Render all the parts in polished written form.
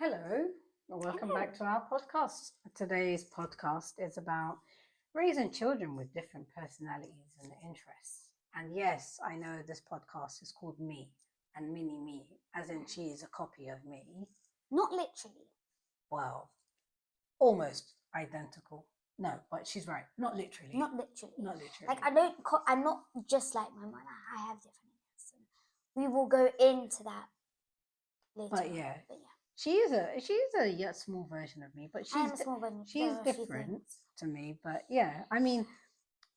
Hello, and welcome Hello. back to our podcast. Today's podcast is about raising children with different personalities and interests. And yes, I know this podcast is called Me and Mini Me, as in she is a copy of me. Not literally. Well, almost identical. No, but she's right. Not literally. Not literally. Not literally. Like I'm not just like my mother. I have different interests. We will go into that later. But yeah. She is a small version of me, but I am a small version. she's different to me. But yeah, I mean,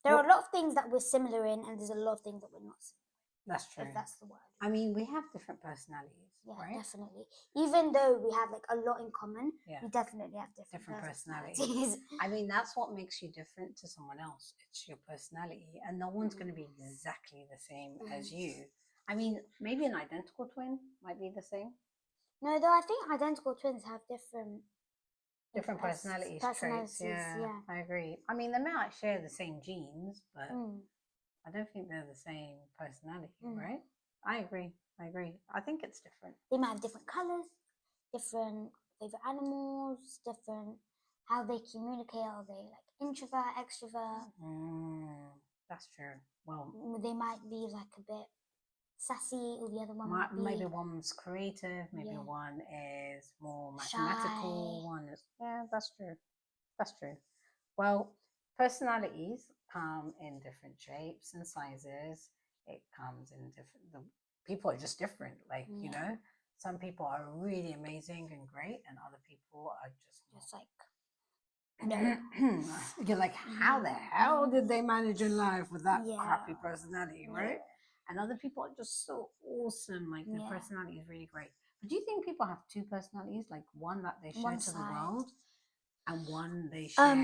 there are a lot of things that we're similar in, and there's a lot of things that we're not similar. That's true. If that's the word. I mean, we have different personalities. Yeah, right? Definitely. Even though we have like a lot in common, yeah. we definitely have different personalities. I mean, that's what makes you different to someone else. It's your personality, and no one's going to be exactly the same as you. I mean, maybe an identical twin might be the same. No, though I think identical twins have different personalities, traits. Yeah, I agree. I mean, they might share the same genes, but I don't think they're the same personality, right? I agree. I think it's different. They might have different colors, different favorite animals, different how they communicate. Are they like introvert, extrovert? That's true. Well, they might be like a bit sassy, or the other one maybe one's creative, maybe one is more mathematical. Shy. One is that's true. Well, personalities come in different shapes and sizes. It comes in different. The people are just different. Like you know, some people are really amazing and great, and other people are just like. No. You're like, how the hell did they manage in life with that crappy personality, right? And other people are just so awesome. Like their personality is really great. But do you think people have two personalities? Like one that they share to the world, and one they share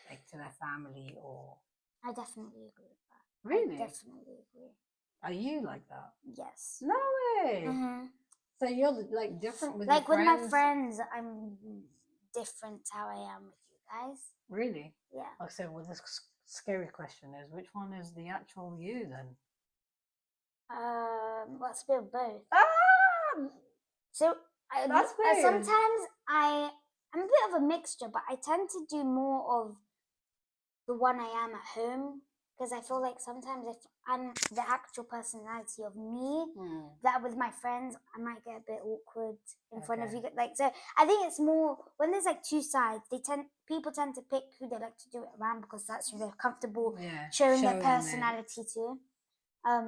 like to their family? Or I definitely agree with that. Really? I definitely agree. Are you like that? Yes. No way. So you're like different with like your friends? with my friends, I'm different to how I am with you guys. Really? Yeah. Okay, well, this scary question is, which one is the actual you then? Let's be both. So sometimes I'm a bit of a mixture, but I tend to do more of the one I am at home, because I feel like sometimes if I'm the actual personality of me, that with my friends, I might get a bit awkward in front of you. Like, so I think it's more when there's like two sides. People tend to pick who they like to do it around, because that's who they're comfortable showing their personality to.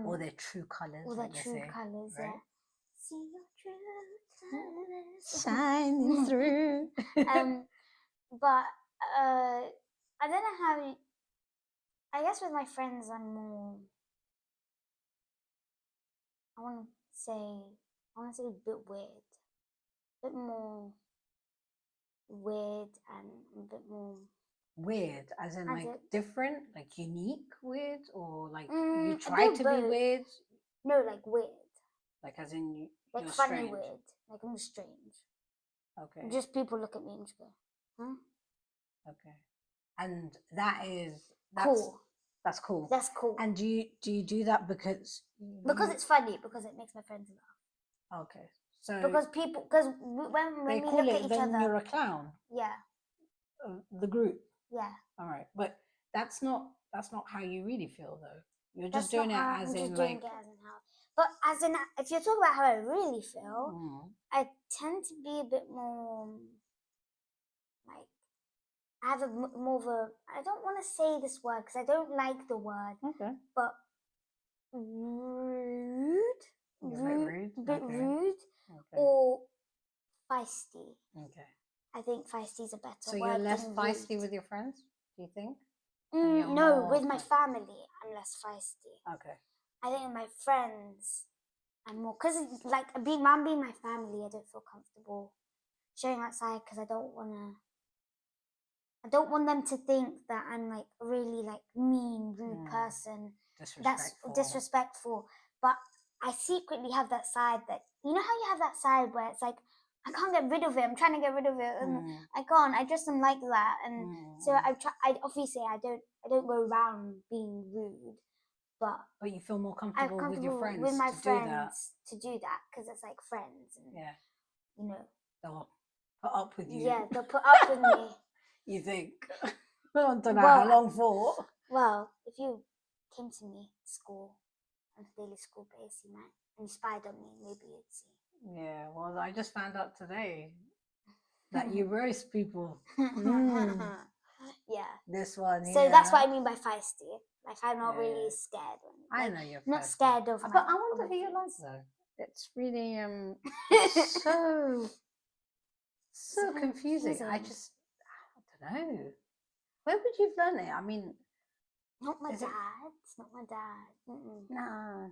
Or their true colours. Or their true colours, right? See your true colours shining through. But I don't know how. I guess with my friends, I'm more. I want to say a bit weird, a bit more weird, and a bit more. Weird, as in like different, like unique weird, or like you try to be weird? No, like weird. Like as in you. Like you're funny strange. weird. Like I'm strange. Okay. Just people look at me and just go, huh? Okay. And that's cool. That's cool. That's cool. And do you do that because it's funny, because it makes my friends laugh. Okay. So because when they we call look it at each then other, you're a clown. Yeah. The group. Yeah. All right, but that's not how you really feel though. You're just doing it as in like. But as in, if you're talking about how I really feel, I tend to be a bit more like. I have more of a. I don't want to say this word because I don't like the word. Okay. But rude. Rude. A bit rude. Okay. Or feisty. Okay. I think feisty is a better word. So you're less feisty with your friends, do you think? No, with my family, I'm less feisty. Okay. I think with my friends, I'm more, because like being my family, I don't feel comfortable showing outside, because I don't want them to think that I'm like a really like mean, rude person. That's disrespectful. But I secretly have that side that, you know how you have that side where it's like, I can't get rid of it. I'm trying to get rid of it, and I can't. I just am like that, and so I obviously I don't go around being rude, but you feel more comfortable with your friends with my friends to do that, because it's like friends, and you know. Oh, put up with you. Yeah, they'll put up with me. You think? I don't know how long for. Well, if you came to me at school on a daily school base, you might, and you spied on me, maybe you'd see. Yeah, well, I just found out today that you roast people. Mm. Yeah. This one. So yeah. that's what I mean by feisty. Like I'm not really scared. I Like, know you're not feisty. scared of. But I wonder who you like though. It's really so confusing. I don't know. Where would you learn it? I mean, not my dad. It's not my dad. No.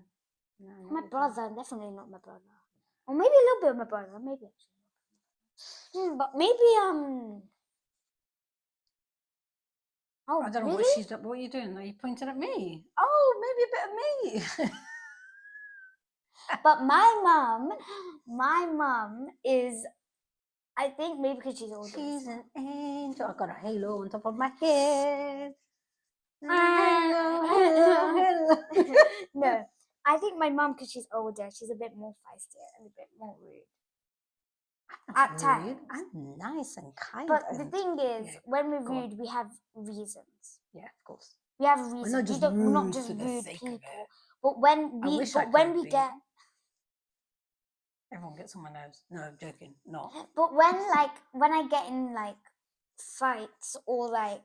My brother, definitely not my brother. Or maybe a little bit of my brother. Maybe actually. But maybe Oh, I don't know really? what are you doing? Are you pointing at me? Oh, maybe a bit of me. But my mom is, I think maybe because she's older. She's an angel. I got a halo on top of my head. No, I think my mom, because she's older, she's a bit more feisty and a bit more rude. At times. I'm nice and kind. But the thing is, when we're rude, we have reasons. Yeah, of course. We have reasons. We're not just rude people. But when we get, everyone gets on my nerves. No, I'm joking. Not. But when I get in like fights or like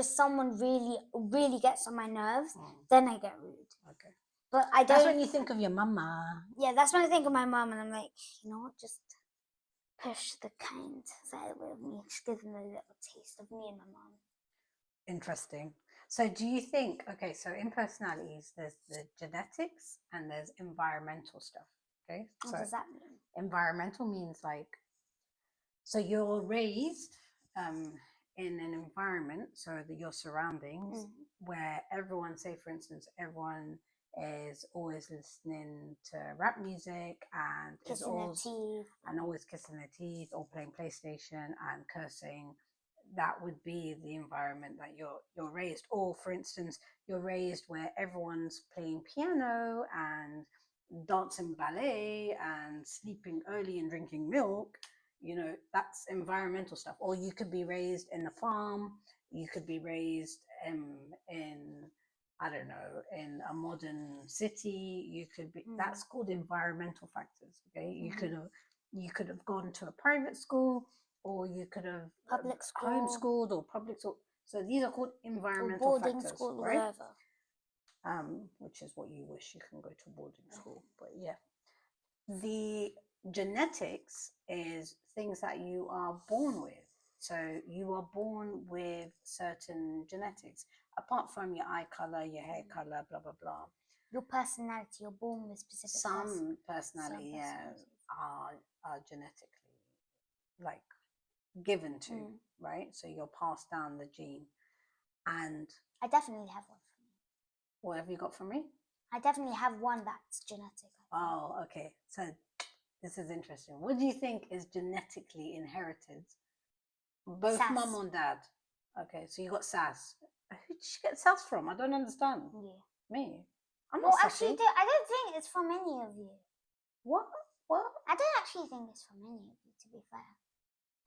someone really gets on my nerves, then I get rude. Okay. But I don't. That's when you think of your mama. Yeah, that's when I think of my mom, and I'm like, you know what, just push the kind side of me, just give them a little taste of me and my mom. Interesting. So do you think, okay, so in personalities, there's the genetics and there's environmental stuff, okay? What does that mean? Environmental means like, so you're raised in an environment, so that your surroundings, where everyone, say for instance, everyone is always listening to rap music and always kissing their teeth or playing PlayStation and cursing. That would be the environment that you're raised. Or for instance, you're raised where everyone's playing piano and dancing ballet and sleeping early and drinking milk. You know, that's environmental stuff. Or you could be raised in a farm, you could be raised in I don't know, in a modern city. You could be that's called environmental factors. Okay, you could have gone to a private school, or you could have public school, homeschooled, or public school. So these are called environmental or boarding factors, school, right? whatever. Which is what you wish you can go to boarding school. But yeah, the genetics is things that you are born with. So you are born with certain genetics, apart from your eye color, your hair color, blah blah blah. Your personality, you're born with specific. Some personality, are genetically like given to, right? So you're passed down the gene. And I definitely have one for me. What have you got for me? I definitely have one that's genetic. Oh, okay. So this is interesting. What do you think is genetically inherited? Both sass. Mum and dad. Okay, so you got sass. Who did you get sass from? I don't understand. Yeah. Me? I'm not sassy. Actually, I don't think it's from any of you. What? I don't actually think it's from any of you, to be fair.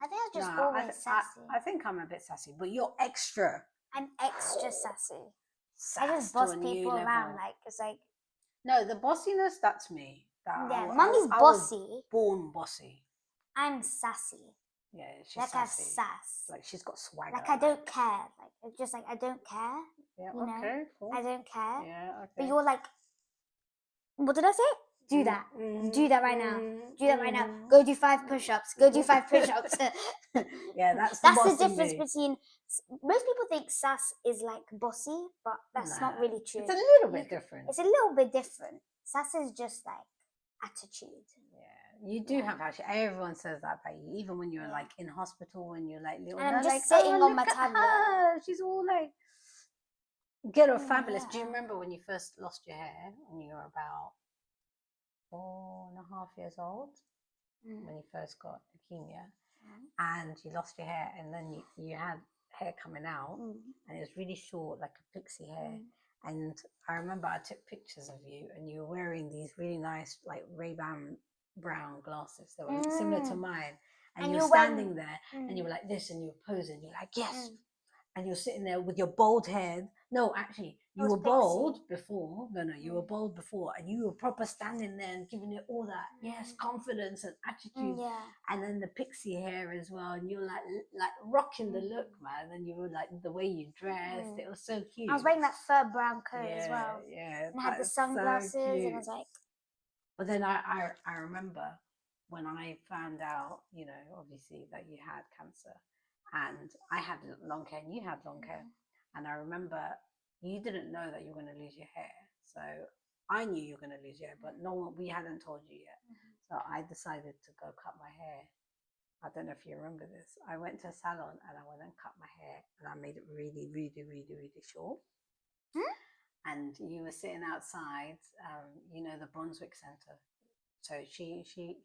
I think I'm just always sassy. I think I'm a bit sassy, but you're extra. I'm extra sassy. I just boss people around, like, it's like... No, the bossiness, that's me. Mummy's bossy. Born bossy. I'm sassy. Yeah, she's like sassy. A sass. Like she's got swagger. Like I don't care. Like it's just like I don't care. Yeah, okay, cool. I don't care. Yeah, okay. But you're like, what did I say? Do that. Do that right now. Do that right now. Go do 5 push-ups. Go do 5 push-ups. Yeah, that's the difference between... Most people think sass is like bossy, but that's not really true. It's a little bit different. It's a little bit different. Sass is just like attitude. Yeah, you do have attitude. Everyone says that about you, even when you're like in hospital, when you're like little. And I'm just sitting on my tablet. She's all like, ghetto fabulous. Do you remember when you first lost your hair when you were about 4.5 years old? When you first got leukemia, and you lost your hair, and then you had hair coming out, and it was really short, like a pixie hair. And I remember I took pictures of you, and you were wearing these really nice, like Ray-Ban brown glasses that were similar to mine. And And you were you standing went- there and you were like this and you were posing. You're like, yes. And you're sitting there with your bald head. No, actually, you was were pixie. bald before. No, you were bald before, and you were proper standing there and giving it all that, yes, confidence and attitude. Yeah. And then the pixie hair as well, and you're like rocking the look, man. And you were like the way you dressed, it was so cute. I was wearing that fur brown coat as Yeah, well. yeah. And I had the that's so sunglasses, and cute. I was like, But then I remember when I found out, you know, obviously that you had cancer, and I had long hair and you had long hair, and I remember you didn't know that you were going to lose your hair, so I knew you were going to lose your hair, but no one, we hadn't told you yet. So I decided to go cut my hair. I don't know if you remember this. I went to a salon and I went and cut my hair, and I made it really, really, really, really short. And you were sitting outside, you know, the Brunswick Centre. So she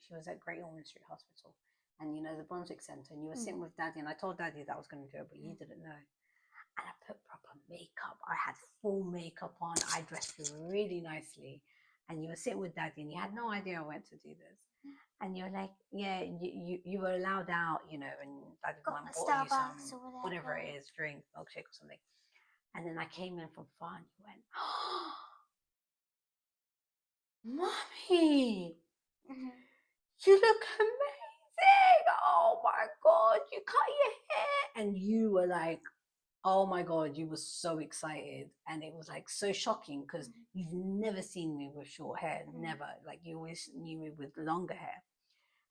was at Great Ormond Street Hospital, and you know the Brunswick Centre, and you were sitting with Daddy, and I told Daddy that I was going to do it, but you didn't know. And I put proper makeup. I had full makeup on. I dressed really nicely, and you were sitting with Daddy, and you had no idea I went to do this. And you're like, yeah, you were allowed out, you know, and Daddy went and bought you some whatever it is, drink, milkshake or something. And then I came in from fun. You went, oh, Mommy, you look amazing. Oh my God, you cut your hair. And you were like, oh my God, you were so excited. And it was like so shocking because you've never seen me with short hair, never. Like you always knew me with longer hair.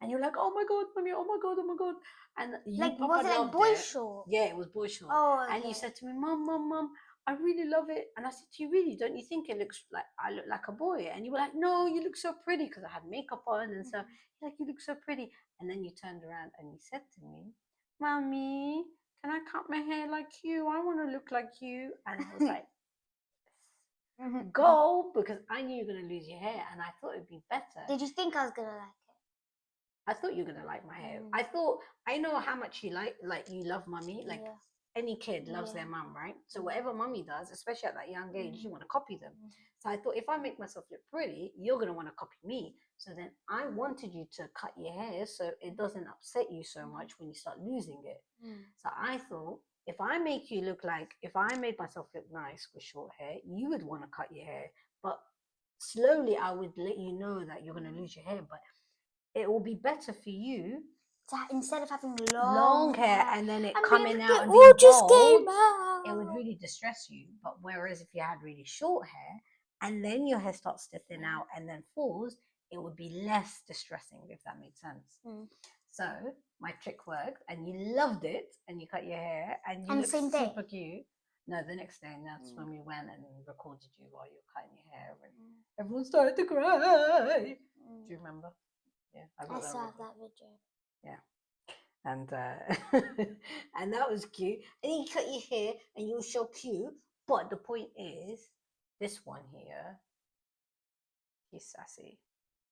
And you're like, oh my God, Mommy, oh my God, oh my God. And you like, was it like boy short? Yeah, it was boy short. Oh, okay. And you said to me, Mom, I really love it. And I said to you, really, don't you think it looks like I look like a boy? And you were like, no, you look so pretty, because I had makeup on and so like, you look so pretty. And then you turned around and you said to me, Mommy, can I cut my hair like you? I want to look like you. And I was like, go, because I knew you were going to lose your hair, and I thought it'd be better. Did you think I was going to like it? I thought you were gonna like my hair. I thought, I know how much you like you love Mummy. Like any kid loves their mum, right? So whatever Mummy does, especially at that young age, you want to copy them. So I thought, if I make myself look pretty, you're gonna want to copy me. So then I wanted you to cut your hair so it doesn't upset you so much when you start losing it. So I thought, if I make you look like, if I made myself look nice with short hair, you would want to cut your hair. But slowly I would let you know that you're gonna lose your hair. But it will be better for you instead of having long hair and then it coming out and being just bald, came out. It would really distress you. But whereas if you had really short hair and then your hair starts stiffening out and then falls, it would be less distressing, if that makes sense. So my trick worked, and you loved it, and you cut your hair, and you looked super cute. No, the next day, and that's when we went and recorded you while you were cutting your hair, and everyone started to cry. Do you remember? Yeah, I saw that video. Yeah, and and that was cute. And you cut your hair, and you were so cute. But the point is, this one here, he's sassy.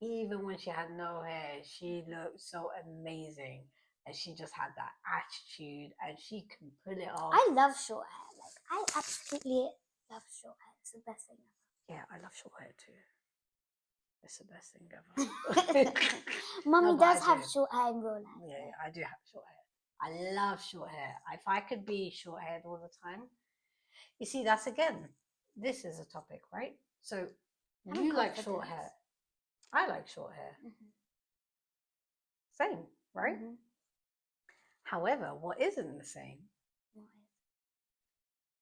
Even when she had no hair, she looked so amazing, and she just had that attitude, and she can pull it off. I love short hair. Like, I absolutely love short hair. It's the best thing ever. Yeah, I love short hair too. It's the best thing ever. Mummy does have short hair in real life. Yeah, I do have short hair. I love short hair. If I could be short haired all the time, you see, that's again, this is a topic, right? So you like short hair. I like short hair. Same, right? However, what isn't the same?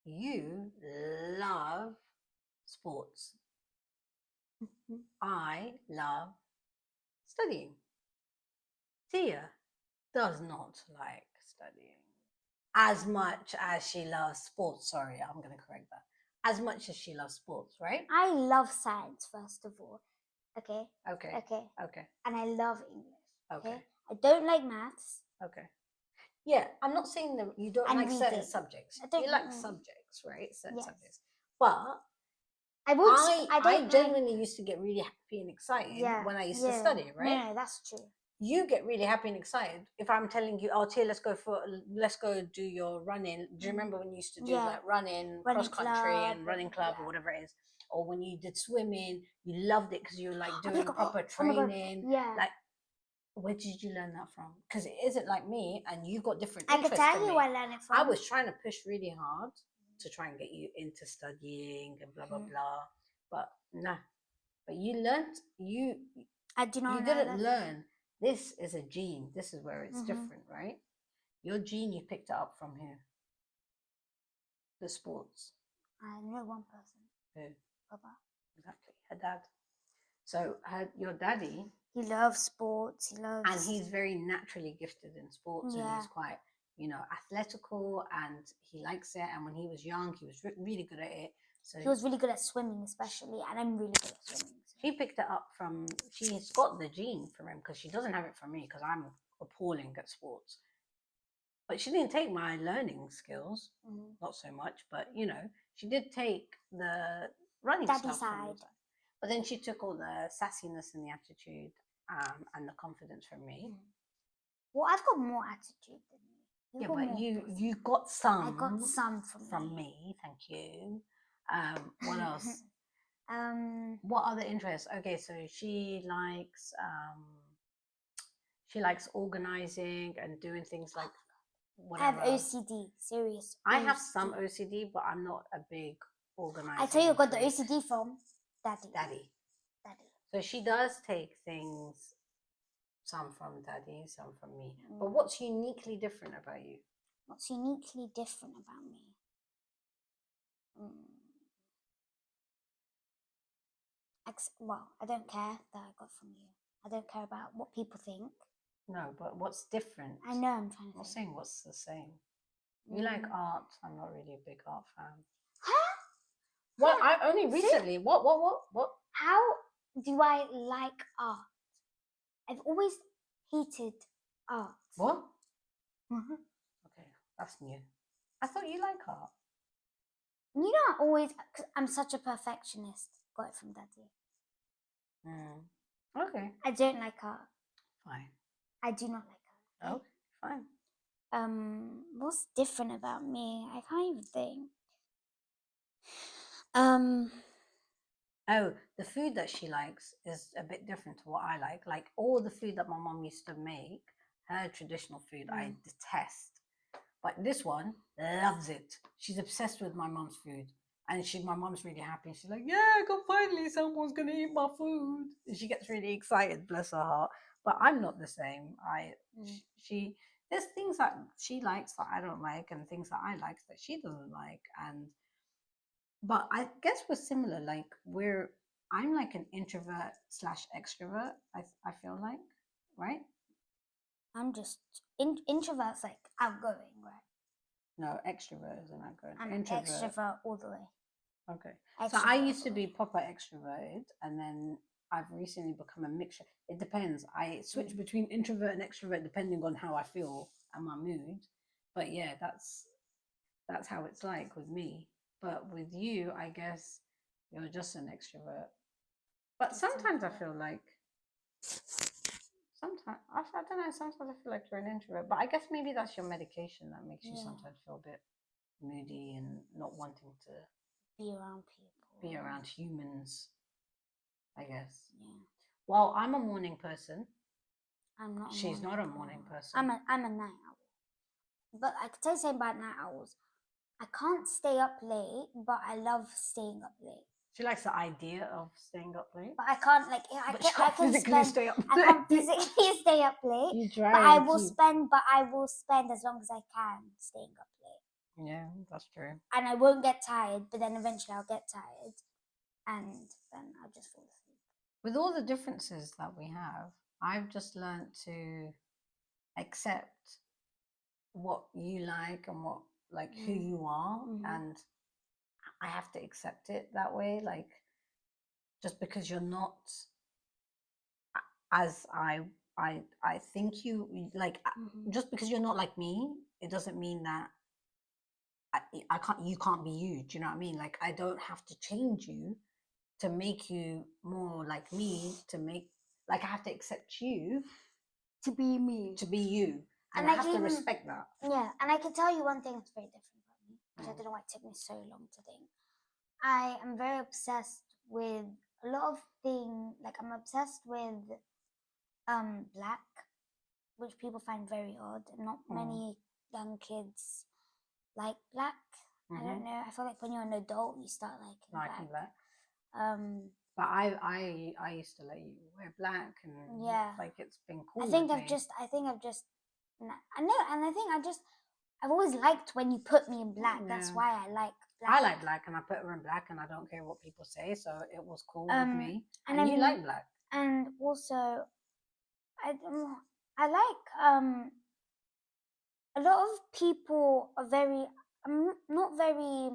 You love sports. I love studying. Tia does not like studying as much as she loves sports. Sorry, I'm going to correct that. As much as she loves sports, right? I love science, first of all. Okay. And I love English. Okay. I don't like maths. Okay. Yeah, I'm not saying that you don't like certain subjects. You like subjects, right? Certain subjects. But I genuinely used to get really happy and excited when I used to study, right? No, that's true. You get really happy and excited if I'm telling you, oh, Tia, let's go do your running. Do you remember when you used to do like running cross country and running club or whatever it is? or when you did swimming, you loved it because you were like Oh my doing God. proper Oh my God. training. Yeah. Like, where did you learn that from? Because it isn't like me, and you got different I could interests tell to you me. where I learned it from. I was trying to push really hard to try and get you into studying and blah blah blah, but nah. But you learned I do not you know didn't that. learn. This is a gene. This is where it's different, right? Your gene, you picked it up from here. The sports. I know one person. Who? Papa. Exactly. Her dad. So your daddy. He loves sports. He loves. And he's very naturally gifted in sports, and he's quite, athletical, and he likes it. And when he was young, he was really good at it. So he was really good at swimming, especially, and I'm really good at swimming. So. She picked it up from. She's got the gene from him because she doesn't have it from me because I'm appalling at sports. But she didn't take my learning skills, not so much. But she did take the running Daddy stuff side. But then she took all the sassiness and the attitude and the confidence from me. Well, I've got more attitude than you. But you got some. I got some from me. Thank you. What else? What other interests? Okay, so she likes organizing and doing things like whatever. I have OCD, serious. I have some OCD, but I'm not a big organizer. I tell you, I got the OCD from Daddy. So she does take things, some from Daddy, some from me. But what's uniquely different about you? What's uniquely different about me? Well, I don't care that I got from you. I don't care about what people think. No, but what's different? I know, I'm trying to I'm not saying what's the same. You like art. I'm not really a big art fan. Huh? Well, I only recently. What? How do I like art? I've always hated art. What? Okay, that's new. I thought you like art. You know, because I'm such a perfectionist. Got it from Daddy. Okay. I don't like art. Fine. I do not like art. Okay, fine. What's different about me? I can't even think. Oh, the food that she likes is a bit different to what I like. Like all the food that my mom used to make, her traditional food, I detest. But this one loves it. She's obsessed with my mom's food. And my mom's really happy. She's like, yeah, finally someone's going to eat my food. And she gets really excited, bless her heart. But I'm not the same. There's things that she likes that I don't like, and things that I like that she doesn't like. But I guess we're similar. Like I'm like an introvert / extrovert. I feel like, right? I'm just introvert's like outgoing, right? No, extrovert isn't outgoing. I'm an extrovert all the way. Okay. So I used to be proper extroverted, and then I've recently become a mixture. It depends. I switch between introvert and extrovert depending on how I feel and my mood. But yeah, that's how it's like with me. But with you, I guess you're just an extrovert. But sometimes I feel like I don't know. Sometimes I feel like you're an introvert. But I guess maybe that's your medication that makes you sometimes feel a bit moody and not wanting to be around people, be around humans, I guess. Yeah. Well, I'm a morning person. I'm not. She's not a morning person. I'm a night owl. But I could tell you something about night owls. I can't stay up late, but I love staying up late. She likes the idea of staying up late. But I can't I can physically stay up late. I can't physically stay up late. You try. But I will spend as long as I can staying up late. Yeah, that's true. And I won't get tired, but then eventually I'll get tired. And then I'll just fall asleep. With all the differences that we have, I've just learned to accept what you like and what who you are, and I have to accept it that way. Like, just because you're not as I think you like, just because you're not like me, it doesn't mean that you can't be you. Do you know what I mean? Like, I don't have to change you to make you more like me, I have to accept you to be me, to be you, and I have to respect that. Yeah, and I can tell you one thing that's very different about me, which I don't know why it took me so long to think. I am very obsessed with a lot of things. Like I'm obsessed with black, which people find very odd. Not many young kids like black. I don't know. I feel like when you're an adult, you start liking black. But I used to let you wear black, and like it's been cool. I think I've just I know, and I think I've always liked when you put me in black. That's why I like black. I like black, and I put her in black, and I don't care what people say, so it was cool with me. And you like black, and also I like a lot of people are very not very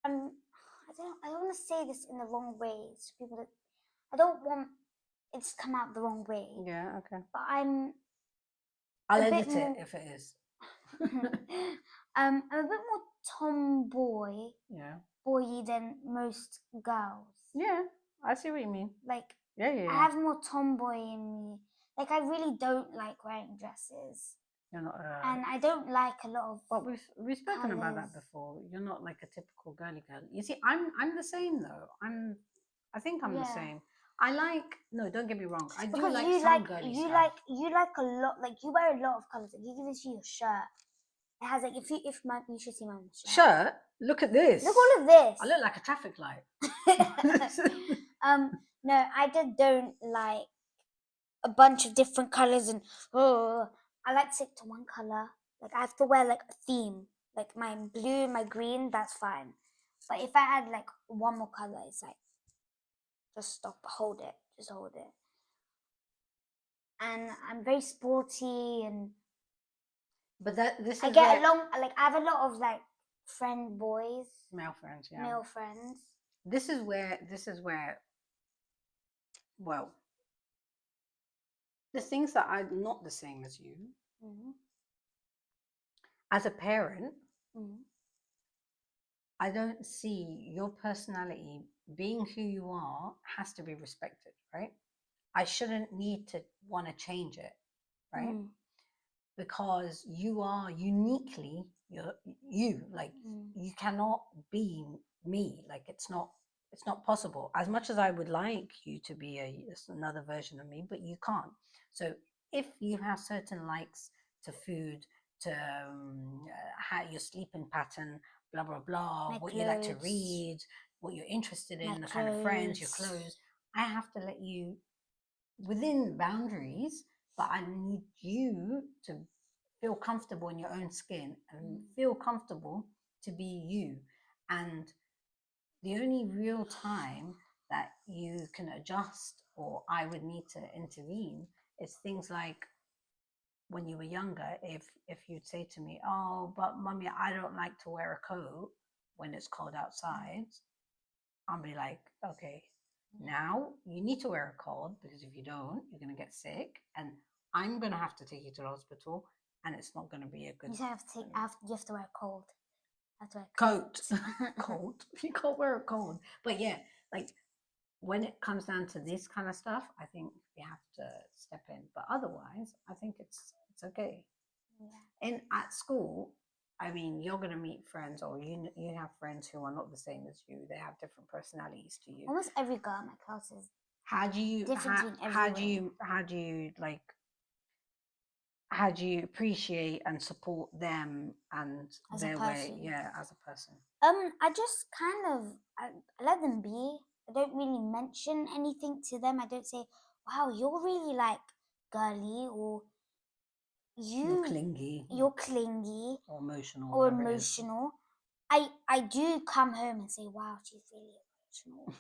I don't want to say this in the wrong way. It's people that I don't want it to come out the wrong way. Yeah, okay. But I'll edit it if it is. I'm a bit more tomboy, boy than most girls. Yeah, I see what you mean. Like, I have more tomboy in me. Like, I really don't like wearing dresses. You're not, and I don't like a lot of. But we've spoken about that before. You're not like a typical girly girl. You see, I'm the same though. I think I'm the same. I like don't get me wrong. I do like some girly stuff. You like a lot. Like you wear a lot of colors. Like you can see your shirt. It has like you should see my shirt. Look at this. Look all of this. I look like a traffic light. No, I just don't like a bunch of different colors and I like to stick to one color. Like I have to wear like a theme. Like my blue, my green, that's fine. But if I add like one more color, it's like just stop, hold it, just hold it. And I'm very sporty and but this I get along like I have a lot of like friend boys. Male friends, yeah. Male friends. This is where well, the things that are not the same as you. As a parent, I don't see your personality being who you are has to be respected, right? I shouldn't need to want to change it, right? Because you are uniquely you. Like you cannot be me. Like it's not possible. As much as I would like you to be another version of me, but you can't. So if you have certain likes to food, to how your sleeping pattern, blah blah blah, what you like to read, what you're interested in, the kind of friends, your clothes, I have to let you within boundaries, but I need you to feel comfortable in your own skin and feel comfortable to be you. And the only real time that you can adjust or I would need to intervene is things like when you were younger, if you'd say to me, oh, but mummy, I don't like to wear a coat when it's cold outside, I'll be like, okay, now you need to wear a coat because if you don't, you're going to get sick and I'm going to have to take you to the hospital and it's not going to be a good... You have to wear a coat. Coat. Coat. You can't wear a coat. But yeah, like when it comes down to this kind of stuff, I think we have to step in. But otherwise, I think it's okay. Yeah. And at school, I mean, you're going to meet friends or you have friends who are not the same as you. They have different personalities to you. Almost every girl in my class is how do you like how do you appreciate and support them and as their way as a person? I just kind of I let them be. I don't really mention anything to them. I don't say, wow, you're really like girly or you're clingy or emotional. I do come home and say, wow, she's really emotional.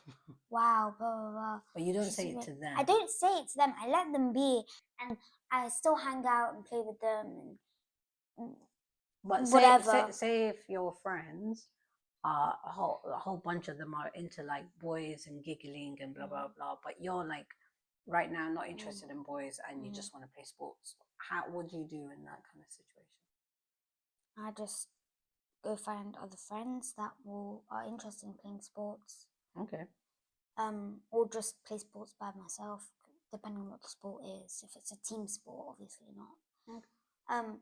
Wow, blah blah blah. But you don't say it to them. I don't say it to them. I let them be, and I still hang out and play with them and but whatever. Say if your friends are a whole bunch of them are into like boys and giggling and blah blah blah, but you're like right now not interested in boys and you just want to play sports. What do you do in that kind of situation? I just go find other friends that are interested in playing sports. Okay. Or just play sports by myself, depending on what the sport is. If it's a team sport, obviously not. Okay.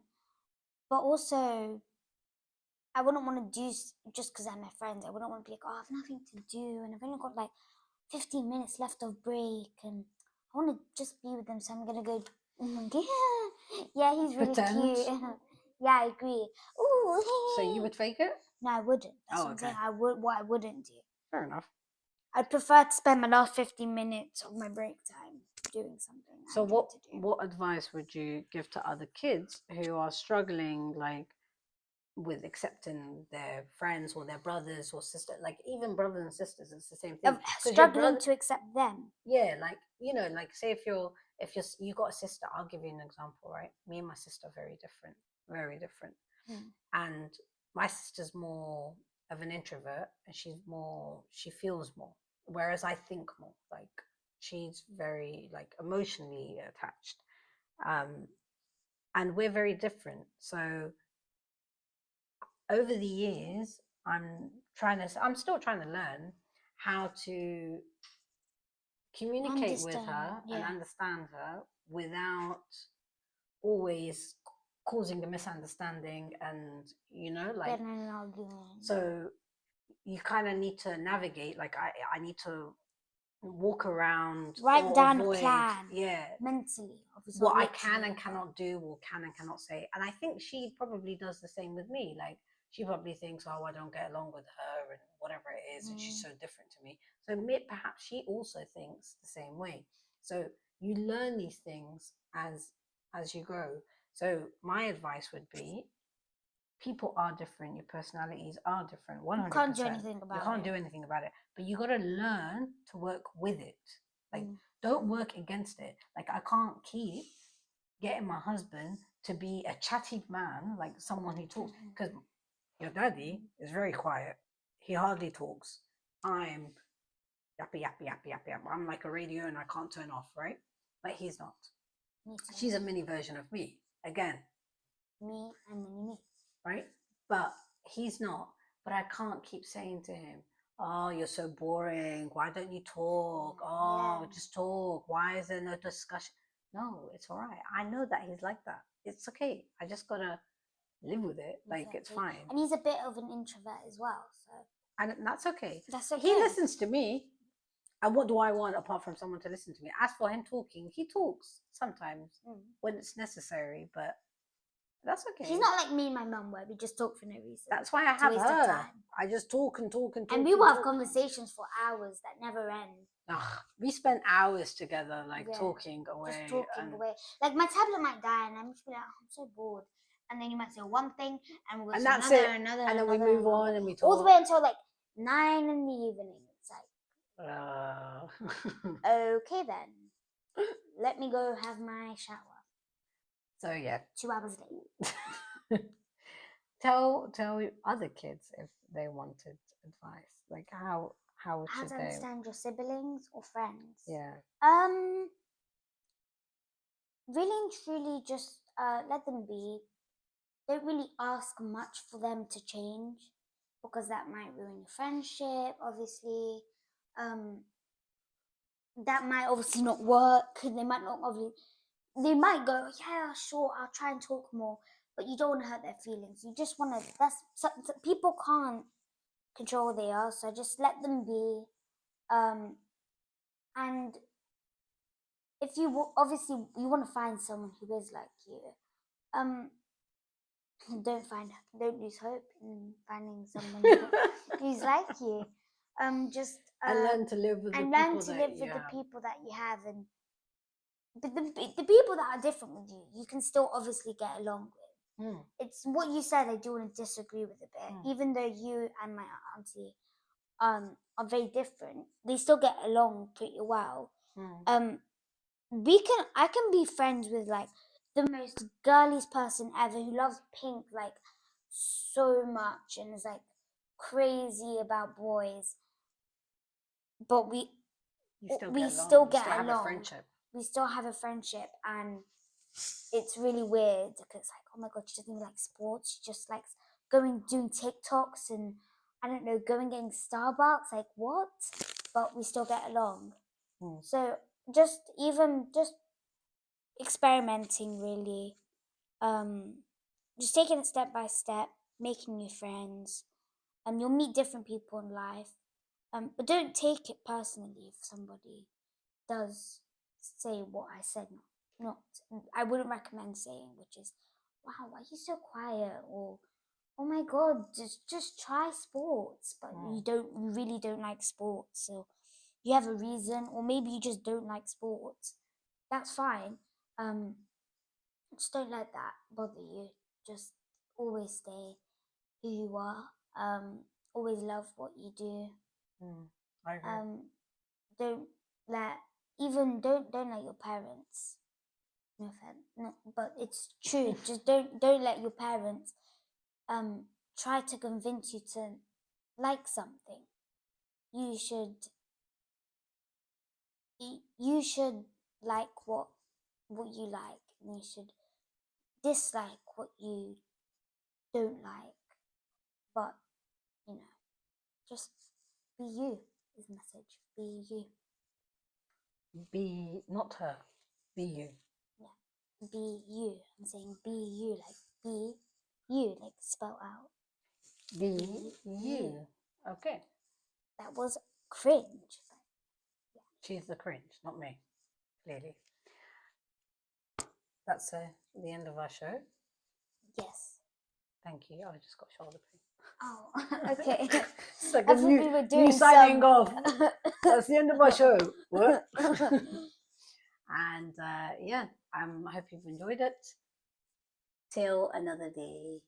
But also, I wouldn't want to do just because I'm my friends. I wouldn't want to be like, oh, I have nothing to do, and I've only got like 15 minutes left of break, and I want to just be with them, so I'm gonna go. Yeah, he's really cute. Yeah, I agree. Ooh. So you would fake it? No, I wouldn't. That's what I'm saying. What I wouldn't do. Fair enough. I'd prefer to spend my last 15 minutes of my break time doing something. So what advice would you give to other kids who are struggling, like, with accepting their friends or their brothers or sisters, like even brothers and sisters, it's the same thing. Struggling to accept them. Yeah, like, like, say if you got a sister, I'll give you an example, right? Me and my sister are very different, very different. And my sister's more of an introvert, and she feels more, whereas I think more. Like, she's very, like, emotionally attached, and we're very different. So over the years, I'm still trying to learn how to communicate with her and understand her without always causing a misunderstanding, and like, an argument. So you kind of need to navigate, like, I need to walk around, write down a plan, mentally, what I can and cannot do, or can and cannot say. And I think she probably does the same with me. Like, she probably thinks, oh, I don't get along with her and whatever it is, and she's so different to me. So perhaps she also thinks the same way. So you learn these things as you grow. So my advice would be, people are different, your personalities are different, 100%. You can't do anything about it, but you got to learn to work with it. Like, don't work against it. Like, I can't keep getting my husband to be a chatty man, like someone who talks, because your daddy is very quiet. He hardly talks. I'm yappy, yappy, yappy, yappy, yappy. I'm like a radio and I can't turn off, right? But he's not. She's a mini version of me. Again, me and me, right? But he's not. But I can't keep saying to him, oh, you're so boring. Why don't you talk? Oh, just talk. Why is there no discussion? No, it's all right. I know that he's like that. It's okay. I just got to live with it. Like, it's fine. And he's a bit of an introvert as well. So. And that's okay. That's okay. He listens to me. And what do I want apart from someone to listen to me? As for him talking, he talks sometimes when it's necessary, but that's okay. He's not like me and my mum, where we just talk for no reason. That's why I have her. I just talk and talk and talk. And we will have conversations for hours that never end. We spent hours together, like, talking away. Just talking away. Like, my tablet might die, and I'm just like, oh, I'm so bored. And then you might say one thing, and we'll go to another, and then we move on, and we talk all the way until like 9 in the evening. It's like, okay then, let me go have my shower. So yeah, 2 hours later. Tell other kids if they wanted advice, like how should to understand your siblings or friends. Yeah. Really and truly, just let them be. Don't really ask much for them to change, because that might ruin your friendship, obviously. That might obviously not work. They might go, yeah, sure, I'll try and talk more, but you don't want to hurt their feelings. You just want to, people can't control what they are, so just let them be. And if you obviously you want to find someone who is like you, don't lose hope in finding someone who's like you. And learn to live with the people that you have, and but the people that are different with you, you can still obviously get along with. It's what you said. I do want to disagree with a bit, even though you and my auntie are very different. They still get along pretty well. I can be friends with like the most girliest person ever who loves pink like so much and is like crazy about boys, but we still get along. We still have a friendship, and it's really weird because like, oh my god, she doesn't even like sports. She just likes doing TikToks and I don't know, getting Starbucks. Like what? But we still get along. So just experimenting, really, just taking it step by step, making new friends. You'll meet different people in life. But don't take it personally if somebody does say what I said. Not, I wouldn't recommend saying, which is, "Wow, why are you so quiet?" or "Oh my God, just try sports." But you really don't like sports, so you have a reason, or maybe you just don't like sports. That's fine. Just don't let that bother you. Just always stay who you are. Always love what you do. I agree. Don't let don't let your parents. No offense, no, but it's true. Just don't let your parents try to convince you to like something. You should like what you like, and you should dislike what you don't like. But just be you is the message. Be you. Be not her. Be you. Yeah. Be you. I'm saying be you, like be you, like spell out. Be you. Okay. That was cringe. Yeah. She's the cringe, not me, clearly. That's the end of our show. Yes. Thank you. I just got shoulder pain. Oh, okay. It's like I a thought we were doing new signing some... off. That's the end of our show. What? And yeah, I hope you've enjoyed it. Till another day.